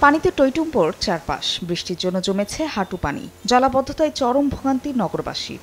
পানিতে টইটুম্বর চারপাশ, বৃষ্টির জন্য জমেছে হাঁটু পানি, জলাবদ্ধতায় চরম ভোগান্তি নগরবাসীর।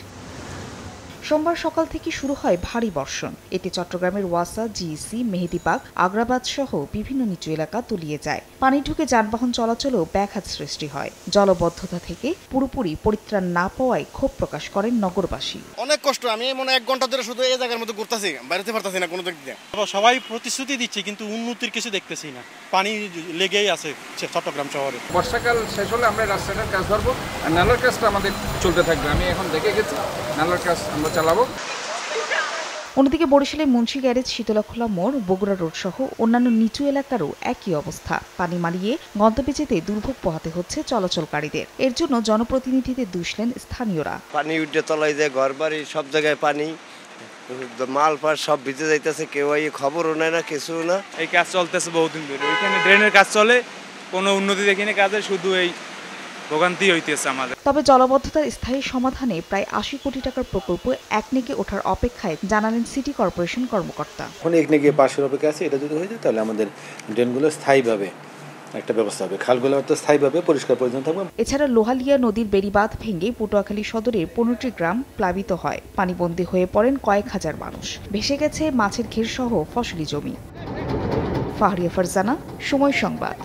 সোমবার সকাল থেকে শুরু হয় ভারী বর্ষণ। এতে চট্টগ্রামের ওয়াসা, জিইসি, মেহেদীবাগ, আগ্রাবাদ সহ বিভিন্ন নিচু এলাকা তলিয়ে যায়। পানি ঢুকে যানবাহন চলাচলেও ব্যাঘাত সৃষ্টি হয়। জলবদ্ধতা থেকে পুরোপুরি পরিত্রাণ না পাওয়ায় ক্ষোভ প্রকাশ করেন নগরবাসী। অনেক কষ্ট, আমি মনে 1 ঘন্টা ধরে শুধু এই জায়গার মধ্যে ঘুরতেছি, বাইরেতে পারতেছি না কোনো দিক দিয়ে। সবাই প্রতিশ্রুতি দিচ্ছে কিন্তু উন্নতির কিছু দেখতেছি না। পানি লেগেই আছে চট্টগ্রাম শহরে। বর্ষাকাল শেষ হলে আমরা রাস্তাটার কাজ ধরবো, আর নালার কাজটা আমাদের চলতে থাকবে। আমি এখন দেখে গেছি, নালার কাজ আমরা চালাবো। অন্যদিকে বরিশালের মুন্সি গ্যারেজ, শীতলাখোলা মোড়, বগুড়া রোড সহ অন্যান্য নিচু এলাকারও একই অবস্থা। পানি মারিয়ে গন্তব্যে যেতে দুর্ভোগ পোহাতে হচ্ছে চলাচলকারীদের। এর জন্য জনপ্রতিনিধিদের দুষলেন স্থানীয়রা। পানি উঠে তলায় যায়, ঘর বাড়ি সব জায়গায় পানি, মাল পার সব ভিজে যাইতেছে, কেউ এই খবরও নেয় না, কিছু না। এই কাজ চলতেছে বহুদিন ধরে, ওইখানে ড্রেনের কাজ চলে, কোনো উন্নতি দেখিনি কাজে, শুধু এই ভোগান্তি হইতেছে আমাদের। তবে জলবদ্ধতার স্থায়ী সমাধানে প্রায় ৮০ কোটি টাকার প্রকল্প একনেকে ওঠার অপেক্ষায়, জানালেন সিটি কর্পোরেশন কর্মকর্তা। এখন একনেকে পাশের অপেক্ষা আছে, এটা যদি হয়ে যায় তাহলে আমাদের ড্রেনগুলো স্থায়ীভাবে একটা ব্যবস্থা হবে, খালগুলো তো স্থায়ীভাবে পরিষ্কার পরিচ্ছন্ন থাকবে। এছাড়া লোহালিয়া নদীর বেড়িবাঁধ ভেঙে পটুয়াখালী সদরের 15টি গ্রাম প্লাবিত হয়। পানিবন্দী হয়ে পড়েন কয়েক হাজার মানুষ। ভেসে গেছে মাছের ঘের সহ ফসলি জমি। ফাহরিয়া ফারজানা, সময় সংবাদ।